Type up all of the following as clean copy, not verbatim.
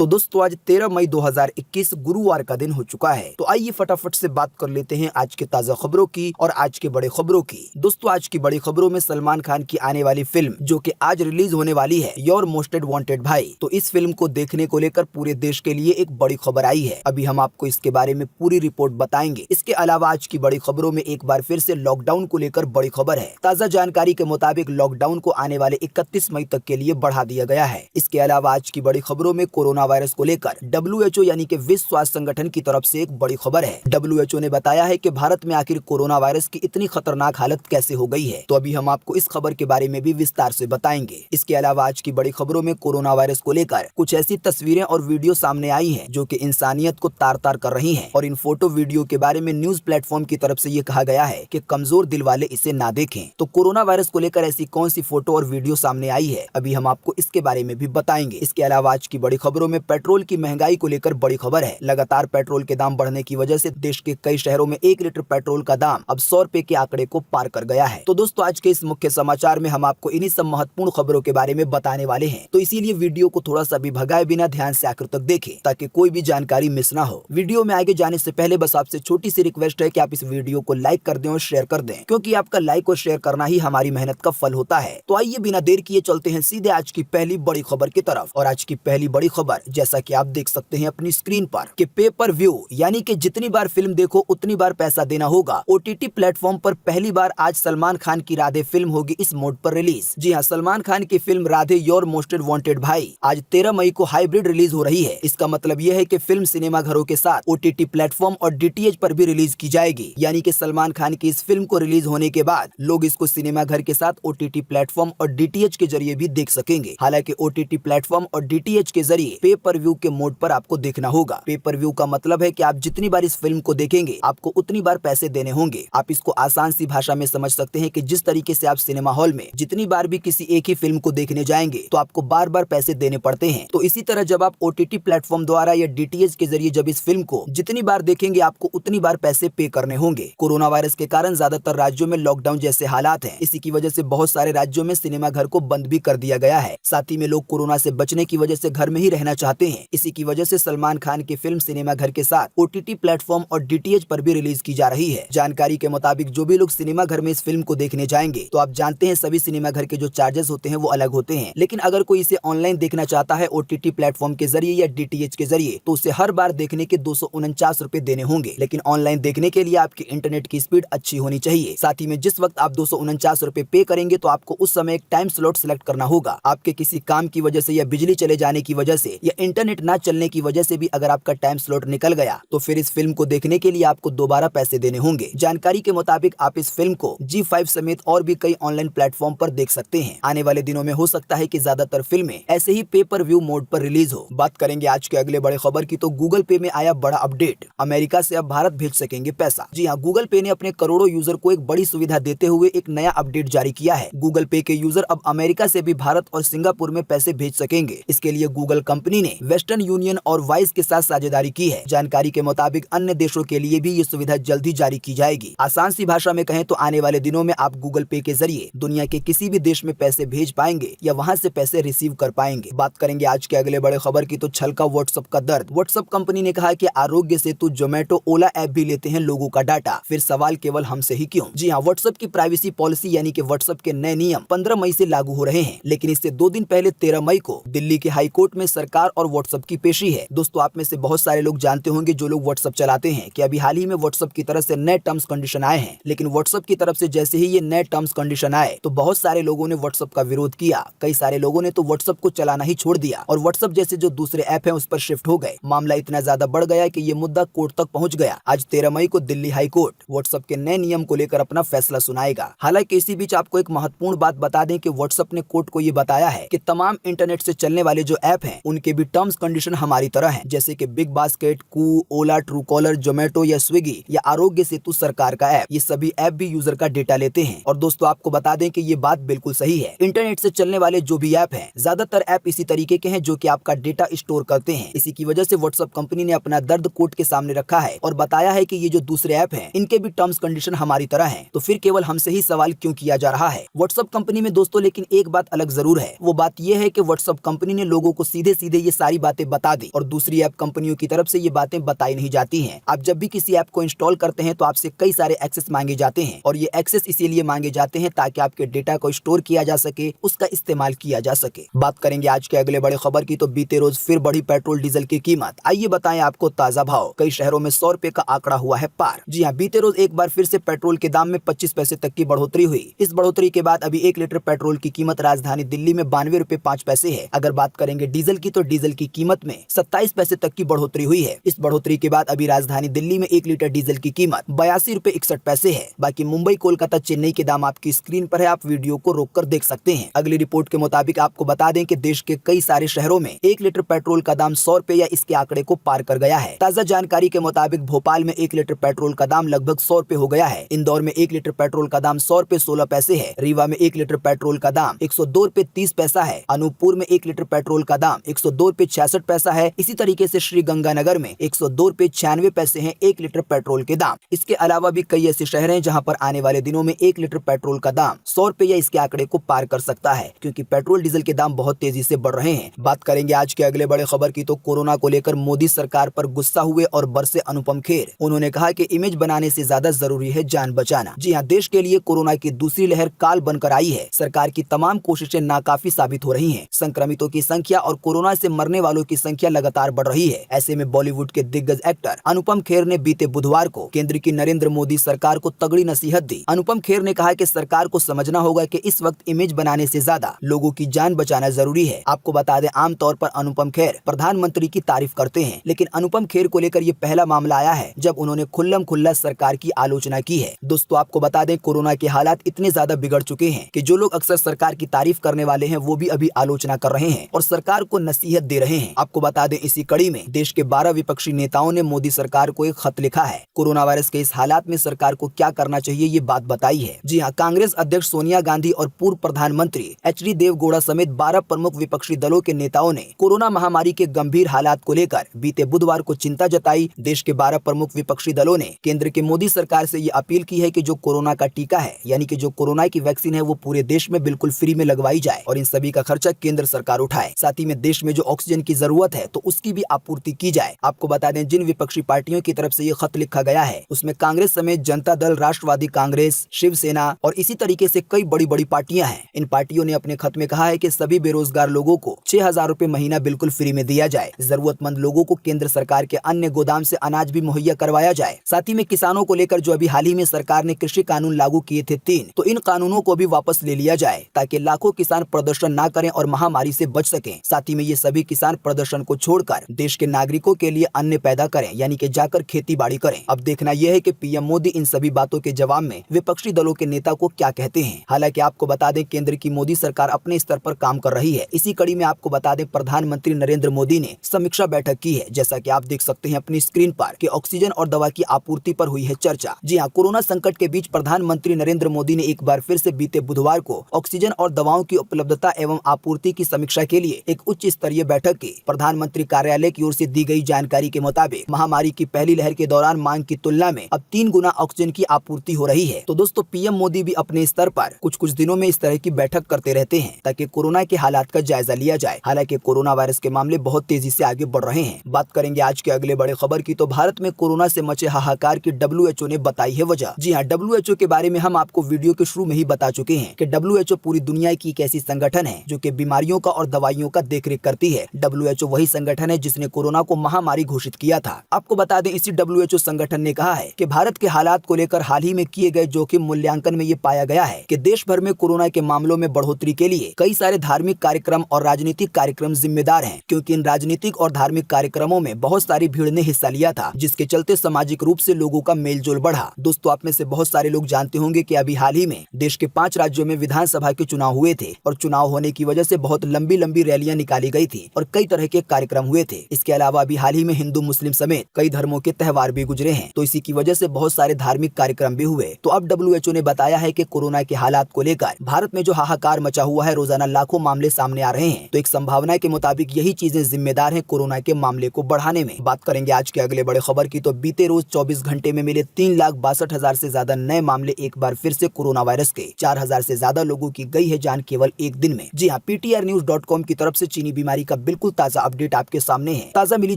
तो दोस्तों आज 13 मई 2021 गुरुवार का दिन हो चुका है। तो आइए फटाफट से बात कर लेते हैं आज के ताजा खबरों की और आज के बड़े खबरों की। दोस्तों आज की बड़ी खबरों में सलमान खान की आने वाली फिल्म जो कि आज रिलीज होने वाली है, योर मोस्ट वांटेड भाई। तो इस फिल्म को देखने को लेकर पूरे देश के लिए एक बड़ी खबर आई है। अभी हम आपको इसके बारे में पूरी रिपोर्ट बताएंगे। इसके अलावा आज की बड़ी खबरों में एक बार फिर से लॉकडाउन को लेकर बड़ी खबर है। ताजा जानकारी के मुताबिक लॉकडाउन को आने वाले 31 मई तक के लिए बढ़ा दिया गया है। इसके अलावा आज की बड़ी खबरों में कोरोना वायरस को लेकर WHO यानी कि विश्व स्वास्थ्य संगठन की तरफ से एक बड़ी खबर है। WHO ने बताया है कि भारत में आखिर कोरोना वायरस की इतनी खतरनाक हालत कैसे हो गई है। तो अभी हम आपको इस खबर के बारे में भी विस्तार से बताएंगे। इसके अलावा आज की बड़ी खबरों में कोरोना वायरस को लेकर कुछ ऐसी तस्वीरें और वीडियो सामने आई हैं जो कि इंसानियत को तार तार कर रही हैं। और इन फोटो वीडियो के बारे में न्यूज प्लेटफॉर्म की तरफ से ये कहा गया है कि कमजोर दिल वाले इसे ना देखें। तो कोरोना वायरस को लेकर ऐसी कौन सी फोटो और वीडियो सामने आई है, अभी हम आपको इसके बारे में भी बताएंगे। इसके अलावा आज की बड़ी खबरों में पेट्रोल की महंगाई को लेकर बड़ी खबर है। लगातार पेट्रोल के दाम बढ़ने की वजह से देश के कई शहरों में 1 लीटर पेट्रोल का दाम अब 100 रुपए के आंकड़े को पार कर गया है। तो दोस्तों आज के इस मुख्य समाचार में हम आपको इन्हीं सब महत्वपूर्ण खबरों के बारे में बताने वाले हैं। तो इसीलिए वीडियो को थोड़ा सा भी भगाए बिना ध्यान से आखिर तक देखें ताकि कोई भी जानकारी मिस ना हो। वीडियो में आगे जाने से पहले बस आपसे छोटी सी रिक्वेस्ट है कि आप इस वीडियो को लाइक कर दें और शेयर कर दें, क्योंकि आपका लाइक और शेयर करना ही हमारी मेहनत का फल होता है। तो आइए बिना देर किए चलते हैं सीधे आज की पहली बड़ी खबर की तरफ। और आज की पहली बड़ी खबर जैसा कि आप देख सकते हैं अपनी स्क्रीन पर कि पे पर व्यू यानी कि जितनी बार फिल्म देखो उतनी बार पैसा देना होगा। OTT प्लेटफॉर्म पर पहली बार आज सलमान खान की राधे फिल्म होगी इस मोड पर रिलीज। जी हाँ, सलमान खान की film Radhe your most wanted भाई आज 13 मई को हाइब्रिड रिलीज हो रही है। इसका मतलब यह है कि फिल्म सिनेमा घरों के साथ OTT प्लेटफॉर्म और DTH पर भी रिलीज की जाएगी। यानी कि सलमान खान की इस फिल्म को रिलीज होने के बाद लोग इसको सिनेमा घर के साथ OTT प्लेटफॉर्म और DTH के जरिए भी देख सकेंगे। हालांकि OTT प्लेटफॉर्म और DTH के जरिए पे पर व्यू के मोड पर आपको देखना होगा। पे पर व्यू का मतलब है कि आप जितनी बार इस फिल्म को देखेंगे आपको उतनी बार पैसे देने होंगे। आप इसको आसान सी भाषा में समझ सकते हैं कि जिस तरीके से आप सिनेमा हॉल में जितनी बार भी किसी एक ही फिल्म को देखने जाएंगे तो आपको बार बार पैसे देने पड़ते हैं, तो इसी तरह जब आप OTT प्लेटफॉर्म द्वारा या DTH के जरिए जब इस फिल्म को जितनी बार देखेंगे आपको उतनी बार पैसे पे करने होंगे। कोरोना वायरस के कारण ज्यादातर राज्यों में लॉकडाउन जैसे हालात हैं। इसी की वजह से बहुत सारे राज्यों में सिनेमा घर को बंद भी कर दिया गया है। साथ ही में लोग कोरोना से बचने की वजह से घर में ही रहना चाहते हैं। इसी की वजह से सलमान खान की फिल्म सिनेमा घर के साथ OTT प्लेटफॉर्म और DTH पर भी रिलीज की जा रही है। जानकारी के मुताबिक जो भी लोग सिनेमा घर में इस फिल्म को देखने जाएंगे तो आप जानते हैं सभी सिनेमा घर के जो चार्जेस होते हैं वो अलग होते हैं। लेकिन अगर कोई इसे ऑनलाइन देखना चाहता है OTT प्लेटफॉर्म के जरिए या DTH के जरिए तो उसे हर बार देखने के 249 रुपए देने होंगे। लेकिन ऑनलाइन देखने के लिए आपकी इंटरनेट की स्पीड अच्छी होनी चाहिए। साथ ही में जिस वक्त आप 249 रुपए पे करेंगे तो आपको उस समय एक टाइम स्लॉट सिलेक्ट करना होगा। आपके किसी काम की वजह से या बिजली चले जाने की वजह से या इंटरनेट ना चलने की वजह से भी अगर आपका टाइम स्लॉट निकल गया तो फिर इस फिल्म को देखने के लिए आपको दोबारा पैसे देने होंगे। जानकारी के मुताबिक आप इस फिल्म को G5 समेत और भी कई ऑनलाइन प्लेटफॉर्म पर देख सकते हैं। आने वाले दिनों में हो सकता है कि ज्यादातर फिल्में ऐसे ही पे पर व्यू मोड पर रिलीज हो। बात करेंगे आज के अगले बड़े खबर की, तो गूगल पे में आया बड़ा अपडेट। अमेरिका से अब भारत भेज सकेंगे पैसा। जी हाँ, गूगल पे ने अपने करोड़ों यूजर को एक बड़ी सुविधा देते हुए एक नया अपडेट जारी किया है। गूगल पे के यूजर अब अमेरिका से भी भारत और सिंगापुर में पैसे भेज सकेंगे। इसके लिए गूगल कंपनी ने वेस्टर्न यूनियन और वाइस के साथ साझेदारी की है। जानकारी के मुताबिक अन्य देशों के लिए भी ये सुविधा जल्द ही जारी की जाएगी। आसान सी भाषा में कहें तो आने वाले दिनों में आप गूगल पे के जरिए दुनिया के किसी भी देश में पैसे भेज पाएंगे या वहां से पैसे रिसीव कर पाएंगे। बात करेंगे आज के अगले बड़े खबर की, तो छलका व्हाट्सएप का दर्द। व्हाट्सएप कंपनी ने कहा कि आरोग्य सेतु, जोमेटो, ओला ऐप भी लेते हैं लोगों का डाटा, फिर सवाल केवल हमसे ही क्यों। जी हाँ, व्हाट्सएप की प्राइवेसी पॉलिसी यानी कि व्हाट्सएप के नए नियम 15 मई से लागू हो रहे हैं। लेकिन इससे 2 दिन पहले 13 मई को दिल्ली के हाई कोर्ट में सरकार और व्हाट्सएप की पेशी है। दोस्तों आप में से बहुत सारे लोग जानते होंगे जो लोग व्हाट्सएप चलाते हैं कि अभी हाल ही में व्हाट्सएप की तरफ से नए टर्म्स कंडीशन आए हैं। लेकिन व्हाट्सएप की तरफ से जैसे ही ये नए टर्म्स कंडीशन आए तो बहुत सारे लोगों ने व्हाट्सएप का विरोध किया। कई सारे लोगों ने तो व्हाट्सएप को चलाना ही छोड़ दिया और व्हाट्सएप जैसे जो दूसरे ऐप हैं उस पर शिफ्ट हो गए। मामला इतना ज्यादा बढ़ गया कि ये मुद्दा कोर्ट तक पहुंच गया। आज 13 मई को दिल्ली हाई कोर्ट व्हाट्सएप के नए नियम को लेकर अपना फैसला सुनाएगा। हालांकि इसी बीच आपको एक महत्वपूर्ण बात बता दें कि व्हाट्सएप ने कोर्ट को ये बताया है कि तमाम इंटरनेट से चलने वाले जो ऐप हैं उनके भी टर्म्स कंडीशन हमारी तरह हैं, जैसे कि बिग बास्केट, कू, ओला, ट्रू कॉलर, जोमेटो या स्विगी या आरोग्य सेतु सरकार का ऐप। ये सभी ऐप भी यूजर का डेटा लेते हैं। और दोस्तों आपको बता दें कि ये बात बिल्कुल सही है। इंटरनेट से चलने वाले जो भी ऐप हैं, ज्यादातर ऐप इसी तरीके के हैं जो कि आपका डेटा स्टोर करते हैं। इसी की वजह से व्हाट्सएप कंपनी ने अपना दर्द कोर्ट के सामने रखा है और बताया है कि ये जो दूसरे ऐप हैं इनके भी टर्म्स कंडीशन हमारी तरह हैं, तो फिर केवल हमसे ही सवाल क्यों किया जा रहा है। व्हाट्सएप कंपनी में दोस्तों लेकिन एक बात अलग जरूर है। वो बात ये है कि व्हाट्सएप कंपनी ने लोगों को सीधे सीधे ये ये सारी बातें बता दी और दूसरी ऐप कंपनियों की तरफ से ये बातें बताई नहीं जाती हैं। आप जब भी किसी ऐप को इंस्टॉल करते हैं तो आपसे कई सारे एक्सेस मांगे जाते हैं और ये एक्सेस इसीलिए मांगे जाते हैं ताकि आपके डेटा को स्टोर किया जा सके, उसका इस्तेमाल किया जा सके। बात करेंगे आज के अगले बड़े खबर की तो बीते रोज फिर बढ़ी पेट्रोल डीजल की कीमत। आइए बताएं आपको ताजा भाव। कई शहरों में 100 रुपए का आंकड़ा हुआ है पार। जी हाँ, बीते रोज एक बार फिर से पेट्रोल के दाम में 25 पैसे तक की बढ़ोतरी हुई। इस बढ़ोतरी के बाद अभी 1 लीटर पेट्रोल की कीमत राजधानी दिल्ली में 92 रुपए 5 पैसे है। अगर बात करेंगे डीजल की तो डीजल की कीमत में 27 पैसे तक की बढ़ोतरी हुई है। इस बढ़ोतरी के बाद अभी राजधानी दिल्ली में 1 लीटर डीजल की कीमत 82 रुपए 61 पैसे है। बाकी मुंबई, कोलकाता, चेन्नई के दाम आपकी स्क्रीन पर है, आप वीडियो को रोककर देख सकते हैं। अगली रिपोर्ट के मुताबिक आपको बता दें कि देश के कई सारे शहरों में 1 लीटर पेट्रोल का दाम 100 रुपए या इसके आंकड़े को पार कर गया है। ताजा जानकारी के मुताबिक भोपाल में 1 लीटर पेट्रोल का दाम लगभग 100 रुपए हो गया है। इंदौर में 1 लीटर पेट्रोल का दाम 100 रुपए 16 पैसे है। रीवा में 1 लीटर पेट्रोल का दाम 102 रुपए 30 पैसा है। अनूपपुर में 1 लीटर पेट्रोल का दाम 102 रुपए 66 पैसा है। इसी तरीके से श्री गंगानगर में 102 रुपए 96 पैसे है 1 लीटर पेट्रोल के दाम। इसके अलावा भी कई ऐसे शहर हैं जहां पर आने वाले दिनों में 1 लीटर पेट्रोल का दाम 100 रुपए या इसके आंकड़े को पार कर सकता है, क्योंकि पेट्रोल डीजल के दाम बहुत तेजी से बढ़ रहे हैं। बात करेंगे आज के अगले बड़े खबर की तो कोरोना को लेकर मोदी सरकार पर गुस्सा हुए और बरसे अनुपम खेर। उन्होंने कहा कि इमेज बनाने से ज्यादा जरूरी है जान बचाना। जी हाँ, देश के लिए कोरोना की दूसरी लहर काल बनकर आई है। सरकार की तमाम कोशिशें नाकाफी साबित हो रही हैं। संक्रमितों की संख्या और कोरोना से मरने वालों की संख्या लगातार बढ़ रही है। ऐसे में बॉलीवुड के दिग्गज एक्टर अनुपम खेर ने बीते बुधवार को केंद्र की नरेंद्र मोदी सरकार को तगड़ी नसीहत दी। अनुपम खेर ने कहा कि सरकार को समझना होगा कि इस वक्त इमेज बनाने से ज्यादा लोगों की जान बचाना जरूरी है। आपको बता दें, आमतौर पर अनुपम खेर प्रधानमंत्री की तारीफ करते हैं, लेकिन अनुपम खेर को लेकर ये पहला मामला आया है जब उन्होंने खुल्लम खुल्ला सरकार की आलोचना की है। दोस्तों, आपको बता दें, कोरोना के हालात इतने ज्यादा बिगड़ चुके हैं कि जो लोग अक्सर सरकार की तारीफ करने वाले हैं वो भी अभी आलोचना कर रहे हैं और सरकार को नसीहत दे रहे हैं। आपको बता दें, इसी कड़ी में देश के 12 विपक्षी नेताओं ने मोदी सरकार को एक खत लिखा है। कोरोना वायरस के इस हालात में सरकार को क्या करना चाहिए ये बात बताई है। जी हाँ, कांग्रेस अध्यक्ष सोनिया गांधी और पूर्व प्रधानमंत्री एचडी देवगौड़ा समेत 12 प्रमुख विपक्षी दलों के नेताओं ने कोरोना महामारी के गंभीर हालात को लेकर बीते बुधवार को चिंता जताई। देश के 12 प्रमुख विपक्षी दलों ने केंद्र की मोदी सरकार से ये अपील की है कि जो कोरोना का टीका है, यानी कि जो कोरोना की वैक्सीन है, वो पूरे देश में बिल्कुल फ्री में लगवाई जाए और इन सभी का खर्चा केंद्र सरकार उठाए। साथ ही में देश में जो ऑक्सीजन की जरूरत है तो उसकी भी आपूर्ति की जाए। आपको बता दें, जिन विपक्षी पार्टियों की तरफ से ये खत लिखा गया है उसमें कांग्रेस समेत जनता दल, राष्ट्रवादी कांग्रेस, शिवसेना और इसी तरीके से कई बड़ी बड़ी पार्टियां हैं। इन पार्टियों ने अपने खत में कहा है कि सभी बेरोजगार लोगों को 6,000 रुपए महीना बिल्कुल फ्री में दिया जाए। जरूरतमंद लोगों को केंद्र सरकार के अन्य गोदाम से अनाज भी मुहैया करवाया जाए। साथ ही में किसानों को लेकर जो अभी हाल ही में सरकार ने कृषि कानून लागू किए थे 3, तो इन कानूनों को भी वापस ले लिया जाए ताकि लाखों किसान प्रदर्शन न करें और महामारी से बच सकें। साथ ही में ये सभी किसान प्रदर्शन को छोड़कर देश के नागरिकों के लिए अन्न पैदा करें, यानी कि जाकर खेती बाड़ी करें। अब देखना यह है कि पीएम मोदी इन सभी बातों के जवाब में विपक्षी दलों के नेता को क्या कहते हैं। हालांकि आपको बता दें, केंद्र की मोदी सरकार अपने स्तर पर काम कर रही है। इसी कड़ी में आपको बता दें, प्रधानमंत्री नरेंद्र मोदी ने समीक्षा बैठक की है। जैसा कि आप देख सकते हैं अपनी स्क्रीन पर कि ऑक्सीजन और दवा की आपूर्ति पर हुई है चर्चा। जी हाँ, कोरोना संकट के बीच प्रधानमंत्री नरेंद्र मोदी ने एक बार फिर से बीते बुधवार को ऑक्सीजन और दवाओं की उपलब्धता एवं आपूर्ति की समीक्षा के लिए एक उच्च स्तरीय बैठक की। प्रधानमंत्री कार्यालय की ओर से दी गई जानकारी के मुताबिक महामारी की पहली लहर के दौरान मांग की तुलना में अब 3 गुना ऑक्सीजन की आपूर्ति हो रही है। तो दोस्तों, पीएम मोदी भी अपने स्तर पर कुछ दिनों में इस तरह की बैठक करते रहते हैं ताकि कोरोना के हालात का जायजा लिया जाए। हालांकि कोरोना वायरस के मामले बहुत तेजी से आगे बढ़ रहे हैं। बात करेंगे आज के अगले बड़े खबर की तो भारत में कोरोना से मचे हाहाकार की WHO ने बताई है वजह। जी हाँ, WHO के बारे में हम आपको वीडियो के शुरू में ही बता चुके हैं कि WHO पूरी दुनिया की एक ऐसी संगठन है जो कि बीमारियों का और दवाइयों का देखरेख करती है। WHO वही संगठन है जिसने कोरोना को महामारी घोषित किया था। आपको बता दें, इसी WHO संगठन ने कहा है कि भारत के हालात को लेकर हाल ही में किए गए जोखिम मूल्यांकन में ये पाया गया है कि देश भर में कोरोना के मामलों में बढ़ोतरी के लिए कई सारे धार्मिक कार्यक्रम और राजनीतिक कार्यक्रम जिम्मेदार हैं, क्योंकि इन राजनीतिक और धार्मिक कार्यक्रमों में बहुत सारी भीड़ ने हिस्सा लिया था, जिसके चलते सामाजिक रूप से लोगों का मेलजोल बढ़ा। दोस्तों, आप में से बहुत सारे लोग जानते होंगे कि अभी हाल ही में देश के 5 राज्यों में विधानसभा के चुनाव हुए थे और चुनाव होने की वजह से बहुत लंबी रैलियां निकाली गई थी और कई तरह के कार्यक्रम हुए थे। इसके अलावा अभी हाल ही में हिंदू मुस्लिम समेत कई धर्मों के त्योहार भी गुजरे हैं, तो इसी की वजह से बहुत सारे धार्मिक कार्यक्रम भी हुए। तो अब WHO ने बताया है कि कोरोना के हालात को लेकर भारत में जो हाहाकार मचा हुआ है, रोजाना लाखों मामले सामने आ रहे हैं, तो एक संभावना के मुताबिक यही चीजें जिम्मेदार हैं कोरोना के मामले को बढ़ाने में। बात करेंगे आज के अगले बड़े खबर की तो बीते रोज 24 घंटे में मिले 3,62,000 से ज्यादा नए मामले। एक बार फिर से कोरोना वायरस के 4,000 से ज्यादा लोगों की गई है जान केवल एक दिन में। जी हाँ, PTR News.com की तरफ से चीनी बीमारी का बिल्कुल ताजा अपडेट आपके सामने है। ताजा मिली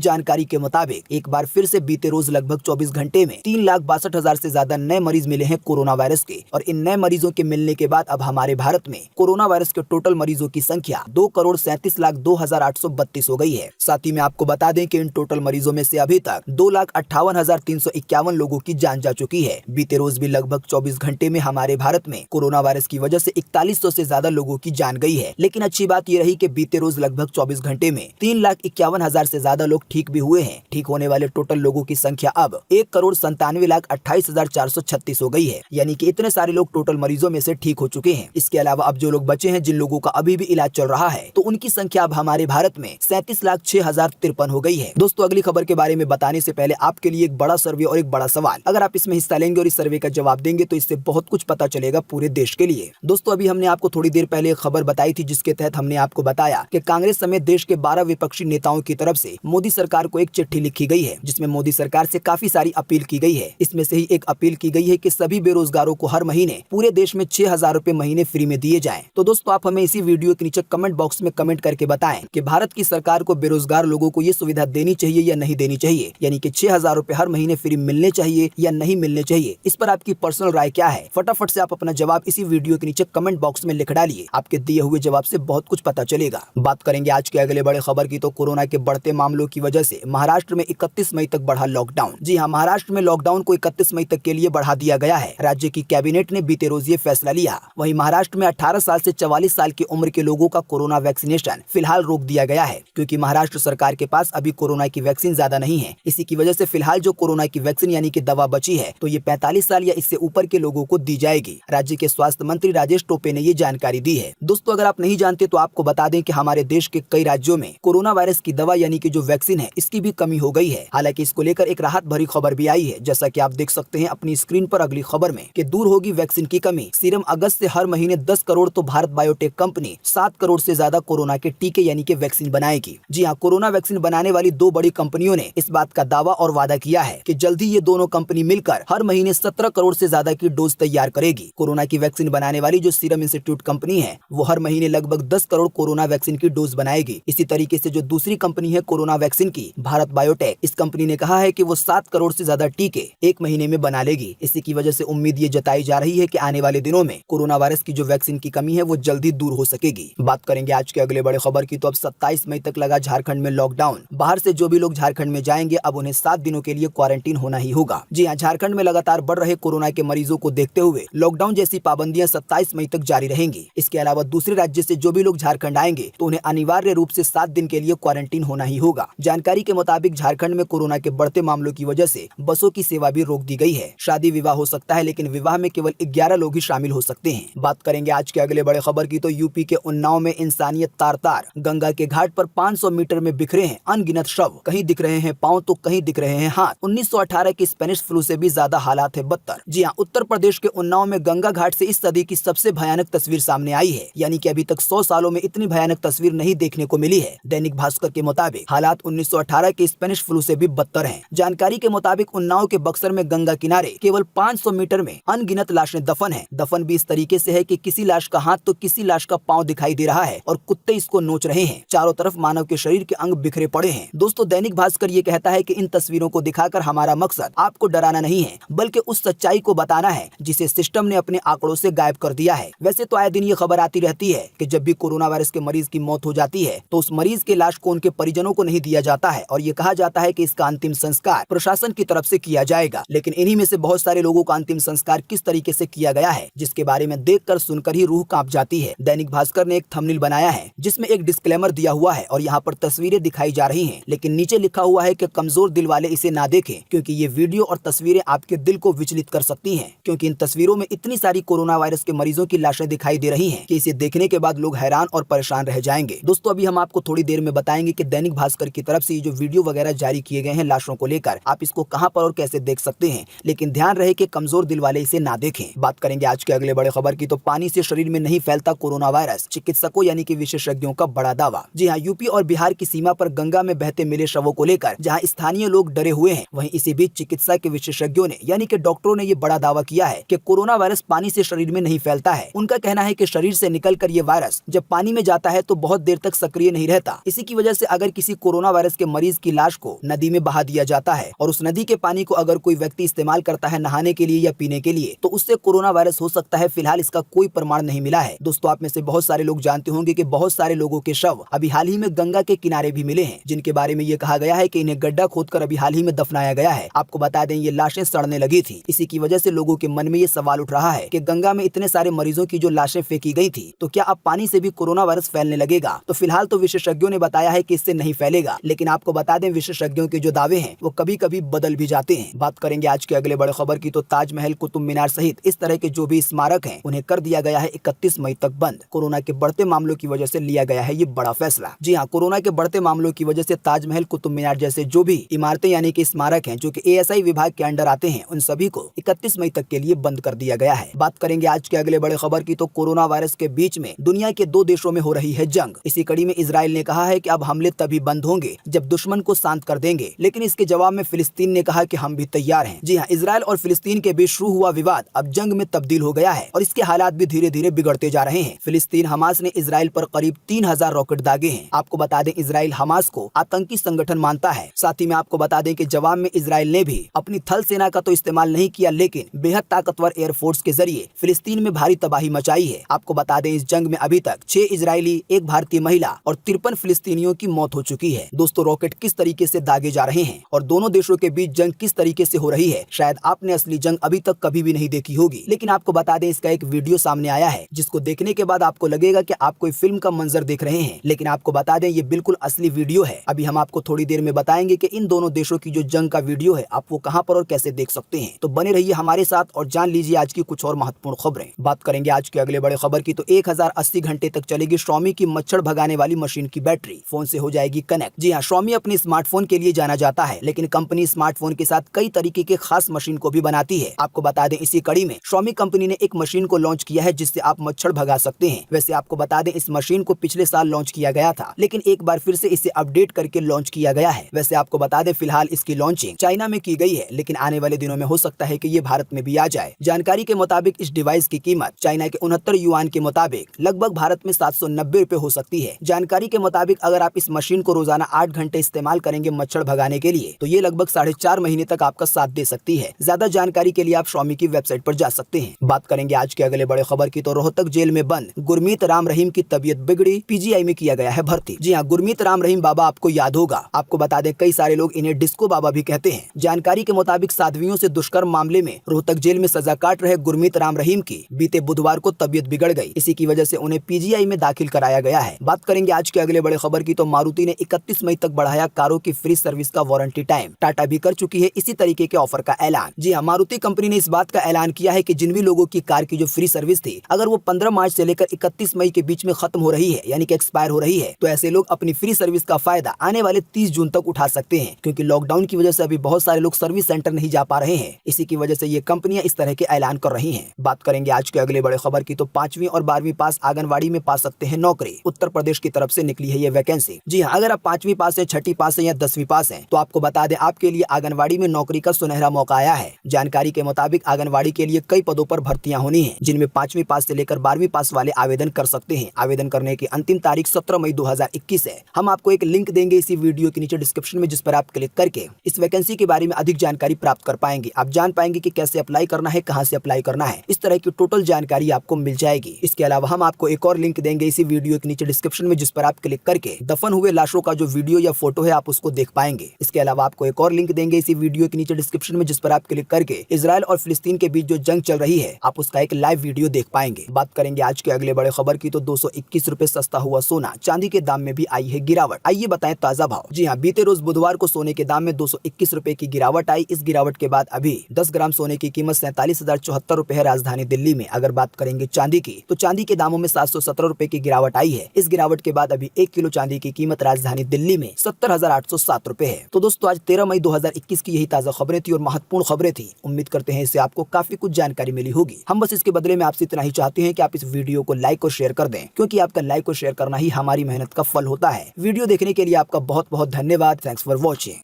जानकारी के मुताबिक एक बार फिर से बीते रोज लगभग 24 घंटे में 3,62,000 से ज्यादा नए मरीज मिले हैं कोरोना वायरस के। और इन नए मरीजों के मिलने के बाद अब हमारे भारत में कोरोना वायरस के टोटल मरीजों की संख्या 2,37,02,832 हो गई है। साथ ही में आपको बता दें कि इन टोटल मरीजों में से अभी तक 2,58,351 लोगों की जान जा चुकी है। बीते रोज भी लगभग 24 घंटे में हमारे भारत में कोरोना वायरस की वजह से 4100 से ज्यादा लोगों की जान गई है। लेकिन अच्छी बात यह रही कि बीते रोज लगभग 24 घंटे में 3,51,000 से ज्यादा लोग ठीक भी हुए हैं। ठीक होने वाले टोटल लोगों की संख्या अब 1,97,28,436 हो गई है। यानी कि इतने सारे लोग टोटल मरीजों में से ठीक हो चुके हैं। इसके अलावा अब जो लोग बचे हैं, जिन लोगों का अभी भी इलाज चल रहा है, तो उनकी संख्या अब हमारे भारत में 37,06,053 हो गई है। दोस्तों, अगली खबर के बारे में बताने से पहले आपके लिए एक बड़ा सर्वे और एक बड़ा सवाल। अगर आप इसमें हिस्सा लेंगे और इस सर्वे का जवाब देंगे तो इससे बहुत कुछ पता चलेगा पूरे देश के लिए। दोस्तों, अभी हमने आपको थोड़ी देर पहले एक खबर बताई थी जिसके तहत हमने आपको बताया कि कांग्रेस समेत देश के 12 विपक्षी नेताओं की तरफ से मोदी सरकार को एक चिट्ठी लिखी गई है, जिसमें मोदी सरकार से काफी सारी अपील की गई है। इसमें से ही एक अपील की गई है कि सभी बेरोजगारों को हर महीने पूरे देश में 6,000 रुपए महीने फ्री में दिए जाएं। तो दोस्तों, आप हमें इसी वीडियो के नीचे कमेंट बॉक्स में कमेंट करके बताएं कि भारत की सरकार को बेरोजगार लोगों को ये सुविधा देनी चाहिए या नहीं देनी चाहिए, यानी कि 6,000 रुपए हर महीने फ्री मिलने चाहिए या नहीं मिलने चाहिए। इस पर आपकी पर्सनल राय क्या है? फटाफट से आप अपना जवाब इसी वीडियो के नीचे कमेंट बॉक्स में लिख डालिए। आपके दिए हुए जवाब से बहुत कुछ पता चलेगा। बात करेंगे आज के अगले बड़े खबर की, तो कोरोना के बढ़ते मामलों की वजह से महाराष्ट्र में 31 मई तक बढ़ा लॉकडाउन। जी हाँ, महाराष्ट्र में लॉकडाउन को 31 मई तक के लिए बढ़ा दिया गया है। राज्य की कैबिनेट ने बीते रोज ये फैसला लिया। वहीं महाराष्ट्र में 18 साल से 44 साल की उम्र के लोगों का कोरोना वैक्सीनेशन फिलहाल रोक दिया गया है, क्योंकि महाराष्ट्र सरकार के पास अभी कोरोना की वैक्सीन ज्यादा नहीं है। इसी की वजह से फिलहाल जो कोरोना की वैक्सीन यानी कि दवा बची है, तो ये 45 साल या इससे ऊपर के लोगों को दी जाएगी। राज्य के स्वास्थ्य मंत्री राजेश टोपे ने ये जानकारी दी है। दोस्तों, अगर आप नहीं जानते तो आपको बता दें कि हमारे देश के कई राज्यों में कोरोना वायरस की दवा यानी कि जो वैक्सीन है, इसकी भी कमी हो गई है। हालांकि इसको लेकर एक राहत भरी खबर भी आई है, जैसा कि आप देख सकते हैं अपनी स्क्रीन पर अगली खबर में, कि दूर होगी वैक्सीन की कमी। सीरम अगस्त से हर महीने 10 करोड़ तो भारत बायोटेक कंपनी 7 करोड़ से ज्यादा कोरोना के टीके यानी कि वैक्सीन बनाएगी। जी हाँ, कोरोना वैक्सीन बनाने वाली दो बड़ी कंपनियों ने इस बात का दावा और वादा किया है कि जल्द ही ये दोनों कंपनी मिलकर हर महीने 17 करोड़ से ज्यादा की डोज तैयार करेगी। कोरोना की वैक्सीन बनाने वाली जो सीरम इंस्टीट्यूट कंपनी है, वो हर महीने लगभग 10 करोड़ कोरोना वैक्सीन की डोज बनाएगी। इसी तरीके से जो दूसरी कंपनी है कोरोना वैक्सीन की, भारत बायोटेक, इस कंपनी ने कहा है कि वो 7 करोड़ से ज्यादा टीके एक महीने में बना लेगी। इसी की वजह से उम्मीद ये जताई जा रही है कि आने वाले दिनों में कोरोना वायरस की जो वैक्सीन की कमी है वो जल्दी दूर हो सकेगी। बात करेंगे आज के अगले बड़े खबर की, तो अब 27 मई तक लगा झारखंड में लॉकडाउन। बाहर से जो भी लोग झारखंड में जाएंगे अब उन्हें 7 दिनों के लिए क्वारंटीन होना ही होगा। जी हाँ, झारखंड में लगातार बढ़ रहे कोरोना के मरीजों को देखते हुए लॉकडाउन जैसी पाबंदियां 27 मई तक जारी रहेंगी। इसके अलावा दूसरे राज्य से जो भी लोग झारखंड आएंगे तो उन्हें अनिवार्य रूप से 7 दिन के लिए क्वारंटीन होना ही होगा। जानकारी के मुताबिक झारखंड में कोरोना के बढ़ते मामलों की वजह से बसों की सेवा भी रोक दी गई है। शादी विवाह हो सकता है, लेकिन विवाह में केवल 11 लोग ही शामिल हो सकते हैं। बात करेंगे आज के अगले बड़े खबर की, तो यूपी के उन्नाव में इंसानियत तार तार। गंगा के घाट पर 500 मीटर में बिखरे हैं अनगिनत शव। कहीं दिख रहे हैं पांव तो कहीं दिख रहे हैं हाथ। 1918 के स्पेनिश फ्लू से भी ज्यादा हालात है बदतर। जी हाँ, उत्तर प्रदेश के उन्नाव में गंगा घाट से इस सदी की सबसे भयानक तस्वीर सामने आई है। यानी कि अभी तक 100 सालों में इतनी भयानक तस्वीर नहीं देखने को मिली है। दैनिक भास्कर के मुताबिक हालात 1918 के स्पेनिश फ्लू से भी बदतर हैं। जानकारी के मुताबिक उन्नाव के बक्सर में गंगा किनारे केवल 500 मीटर में अनगिनत लाशें दफन है। दफन भी इस तरीके से है कि किसी लाश का हाथ तो किसी लाश का पांव दिखाई दे रहा है और कुत्ते इसको नोच रहे हैं। चारों तरफ मानव के शरीर के अंग बिखरे पड़े हैं। दोस्तों, दैनिक भास्कर ये कहता है कि इन तस्वीरों को दिखाकर हमारा मकसद आपको डराना नहीं है, बल्कि उस सच्चाई को बताना है जिसे सिस्टम ने अपने आंकड़ों से गायब कर दिया है। वैसे तो आए दिन ये खबर आती रहती है कि जब भी कोरोना वायरस के मरीज की मौत हो जाती है तो उस मरीज के लाश को उनके परिजनों को नहीं दिया जाता है और ये कहा जाता है कि इसका अंतिम संस्कार प्रशासन की तरफ से किया जाएगा। लेकिन इन्हीं में से बहुत सारे लोगों का अंतिम संस्कार किस तरीके से किया गया है, जिसके बारे में देखकर सुनकर ही रूह कांप जाती है। दैनिक भास्कर ने एक थंबनेल बनाया है जिसमें एक डिस्क्लेमर दिया हुआ है और यहाँ पर तस्वीरें दिखाई जा रही हैं, लेकिन नीचे लिखा हुआ है कि कमजोर दिल वाले इसे ना देखें, क्योंकि ये वीडियो और तस्वीरें आपके दिल को विचलित कर सकती हैं। क्योंकि इन तस्वीरों में इतनी सारी कोरोना वायरस के मरीजों की लाशें दिखाई दे रही हैं कि इसे देखने के बाद लोग हैरान और परेशान रह जाएंगे। दोस्तों, अभी हम आपको थोड़ी देर में बताएंगे कि दैनिक भास्कर की तरफ से ये जो वीडियो वगैरह जारी किए गए हैं लाशों को लेकर, आप इसको कहां पर और कैसे देख सकते हैं, लेकिन ध्यान रहे कि कमजोर दिल वाले इसे ना देखें। बात करेंगे आज के अगले बड़े खबर की, तो पानी से शरीर में नहीं फैलता कोरोना वायरस, चिकित्सकों यानी कि विशेषज्ञों का बड़ा दावा। जी हाँ, यूपी और बिहार की सीमा पर गंगा में बहते मिले शवों को लेकर जहाँ स्थानीय लोग डरे हुए हैं, वहीं इसी बीच चिकित्सा के विशेषज्ञों ने यानी कि डॉक्टरों ने ये बड़ा दावा किया है कि कोरोना वायरस पानी से शरीर में नहीं फैलता है। उनका कहना है कि शरीर से निकलकर ये वायरस जब पानी में जाता है तो बहुत देर तक सक्रिय सक्रिय नहीं रहता। इसी की वजह से अगर किसी कोरोना वायरस के मरीज की लाश को नदी में बहा दिया जाता है और उस नदी के पानी को अगर कोई व्यक्ति इस्तेमाल करता है नहाने के लिए या पीने के लिए, तो उससे कोरोना वायरस हो सकता है। फिलहाल इसका कोई प्रमाण नहीं मिला है। दोस्तों, आप में से बहुत सारे लोग जानते होंगे कि बहुत सारे लोगों के शव अभी हाल ही में गंगा के किनारे भी मिले हैं, जिनके बारे में ये कहा गया है कि इन्हें गड्ढा खोदकर अभी हाल ही में दफनाया गया है। आपको बता दें, ये लाशें सड़ने लगी थी। इसी की वजह से लोगों के मन में ये सवाल उठ रहा है कि गंगा में इतने सारे मरीजों की जो लाशें फेंकी गई थी, तो क्या अब पानी से भी कोरोना वायरस फैलने लगेगा? तो फिलहाल तो विशेषज्ञों ने बताया है कि इससे नहीं फैलेगा, लेकिन आपको बता दें, विशेषज्ञों के जो दावे हैं वो कभी कभी बदल भी जाते हैं। बात करेंगे आज के अगले बड़े खबर की, तो ताजमहल, कुतुब मीनार सहित इस तरह के जो भी स्मारक हैं उन्हें कर दिया गया है 31 मई तक बंद। कोरोना के बढ़ते मामलों की वजह से लिया गया है ये बड़ा फैसला। जी हाँ, कोरोना के बढ़ते मामलों की वजह से ताजमहल, कुतुब मीनार जैसे जो भी इमारतें यानी कि स्मारक हैं जो कि ASI विभाग के अंडर आते हैं, उन सभी को 31 मई तक के लिए बंद कर दिया गया है। बात करेंगे आज के अगले बड़े खबर की, तो कोरोना वायरस के बीच में दुनिया के 2 देशों में हो रही है जंग। इसी कड़ी में इजराइल ने कहा है कि अब हमले तभी बंद होंगे जब दुश्मन को शांत कर देंगे, लेकिन इसके जवाब में फिलिस्तीन ने कहा कि हम भी तैयार हैं। जी हाँ, इजराइल और फिलिस्तीन के बीच शुरू हुआ विवाद अब जंग में तब्दील हो गया है और इसके हालात भी धीरे धीरे बिगड़ते जा रहे हैं। फिलिस्तीन हमास ने इजराइल पर करीब 3000 रॉकेट दागे हैं। आपको बता दें, इजराइल हमास को आतंकी संगठन मानता है। साथ ही में आपको बता दें कि जवाब में इजराइल ने भी अपनी थल सेना का तो इस्तेमाल नहीं किया, लेकिन बेहद ताकतवर एयरफोर्स के जरिए फिलिस्तीन में भारी तबाही मचाई है। आपको बता दें, इस जंग में अभी तक 6 इजरायली, 1 भारतीय महिला और 53 फिलिस्तीनियों की मौत हो चुकी है। दोस्तों, रॉकेट किस तरीके से दागे जा रहे हैं और दोनों देशों के बीच जंग किस तरीके से हो रही है, शायद आपने असली जंग अभी तक कभी भी नहीं देखी होगी। लेकिन आपको बता दें, इसका एक वीडियो सामने आया है जिसको देखने के बाद आपको लगेगा कि आप कोई फिल्म का मंजर देख रहे हैं, लेकिन आपको बता दें, ये बिल्कुल असली वीडियो है। अभी हम आपको थोड़ी देर में बताएंगे कि इन दोनों देशों की जो जंग का वीडियो है आप वो कहां पर और कैसे देख सकते हैं। तो बने रहिए हमारे साथ और जान लीजिए आज की कुछ और महत्वपूर्ण खबरें। बात करेंगे आज के अगले बड़े खबर की, तो 1080 घंटे तक चलेगी Xiaomi की मच्छर भगाने वाली मशीन की बैटरी, फोन से हो जाएगी कनेक्ट। जी हाँ, Xiaomi अपने स्मार्टफोन के लिए जाना जाता है, लेकिन कंपनी स्मार्टफोन के साथ कई तरीके के खास मशीन को भी बनाती है। आपको बता दें, इसी कड़ी में Xiaomi कंपनी ने एक मशीन को लॉन्च किया है जिससे आप मच्छर भगा सकते हैं। वैसे आपको बता दें, इस मशीन को पिछले साल लॉन्च किया गया था, लेकिन एक बार फिर से इसे अपडेट करके लॉन्च किया गया है। वैसे आपको बता दें, फिलहाल इसकी लॉन्चिंग चाइना में की गई है, लेकिन आने वाले दिनों में हो सकता है कि ये भारत में भी आ जाए। जानकारी के मुताबिक इस डिवाइस की कीमत चाइना के 69 युआन के मुताबिक लगभग भारत में 790 रुपए हो सकती है। जानकारी के मुताबिक अगर आप इस मशीन को रोजाना 8 घंटे इस्तेमाल करेंगे मच्छर भगाने के लिए, तो ये लगभग 4.5 महीने तक आपका साथ दे सकती है। ज्यादा जानकारी के लिए आप Xiaomi की वेबसाइट पर जा सकते हैं। बात करेंगे आज के अगले बड़े खबर की, तो रोहतक जेल में बंद गुरमीत राम रहीम की तबीयत बिगड़ी, PGI में किया गया है भर्ती। जी हाँ, गुरमीत राम रहीम बाबा आपको याद होगा। आपको बता दें, कई सारे लोग इन्हें डिस्को बाबा भी कहते हैं। जानकारी के मुताबिक साध्वियों से दुष्कर्म मामले में रोहतक जेल में सजा काट रहे गुरमीत राम रहीम की बीते बुधवार को तबीयत बिगड़ गई। इसी की वजह से उन्हें PGI में दाखिल कराया गया है। बात करेंगे आज के अगले बड़े खबर की, तो मारुति ने 31 मई तक बढ़ाया कारों की फ्री सर्विस का वारंटी टाइम। टाटा भी कर चुकी है इसी तरीके के ऑफर का ऐलान। जी हाँ, मारुति कंपनी ने इस बात का ऐलान किया है कि जिन भी लोगों की कार की जो फ्री सर्विस थी, अगर वो 15 मार्च से लेकर 31 मई के बीच में खत्म हो रही है, यानी कि एक्सपायर हो रही है, तो ऐसे लोग अपनी फ्री सर्विस का फायदा आने वाले 30 जून तक उठा सकते हैं, क्योंकि लॉकडाउन की वजह से अभी बहुत सारे लोग सर्विस सेंटर नहीं जा पा रहे हैं। इसी की वजह से ये कंपनियां इस तरह के ऐलान कर रही हैं। बात करेंगे आज के अगले बड़े खबर की, तो 5वीं और 12वीं पास आंगनबाड़ी में पा सकते हैं नौकरी। उत्तर प्रदेश की तरफ से निकली है ये वैकेंसी। जी हाँ, अगर आप 5वीं पास है, 6ठी पास है या 10वीं पास है, तो आपको बता दें, आपके लिए आंगनबाड़ी में नौकरी का सुनहरा मौका आया है। जानकारी के मुताबिक आंगनबाड़ी के लिए कई पदों पर भर्तियां होनी है, जिनमें 5वीं पास से लेकर 12वीं पास वाले आवेदन कर सकते हैं। आवेदन करने की अंतिम तारीख 17 मई 2021 है। हम आपको एक लिंक देंगे इसी वीडियो के नीचे डिस्क्रिप्शन में, जिस पर आप क्लिक करके इस वैकेंसी के बारे में अधिक जानकारी प्राप्त कर पाएंगे। आप जान पाएंगे कि कैसे अप्लाई करना है, कहां से अप्लाई करना है, इस तरह की टोटल जानकारी आपको मिल जाएगी। इसके अलावा हम आपको एक और लिंक देंगे इसी वीडियो के नीचे डिस्क्रिप्शन में, जिस पर आप क्लिक करके दफन हुए लाशों का जो वीडियो या फोटो है आप उसको देख पाएंगे। इसके अलावा आपको एक और लिंक देंगे इसी वीडियो के नीचे डिस्क्रिप्शन में, जिस पर आप क्लिक करके इजराइल और फिलिस्तीन के बीच जो जंग चल रही है आप उसका एक लाइव वीडियो देख पाएंगे। बात करेंगे आज के अगले बड़े खबर की, तो 221 रुपए सस्ता हुआ सोना, चांदी के दाम में भी आई है गिरावट। आइए बताएं ताजा भाव। जी हाँ, बीते रोज बुधवार को सोने के दाम में 221 रुपए की गिरावट आई। इस गिरावट के बाद अभी 10 ग्राम सोने की कीमत 47,074 रुपए है राजधानी दिल्ली में। अगर बात करेंगे चांदी की, तो चांदी के दामों में 717 रुपए की गिरावट आई है। इस गिरावट के बाद अभी 1 किलो चांदी की कीमत राजधानी दिल्ली में 70,807 रुपए है। तो दोस्तों, आज 13 मई 2021 की यही ताजा खबरें थी और महत्वपूर्ण खबरें थी। उम्मीद करते हैं इससे आपको काफी कुछ जानकारी मिली होगी। हम बस इसके बदले में आपसे इतना ही चाहते हैं कि आप इस वीडियो को लाइक और शेयर कर दें, क्योंकि आपका लाइक और शेयर करना ही हमारी मेहनत का फल होता है। वीडियो देखने के लिए आपका बहुत बहुत धन्यवाद। Thanks for watching.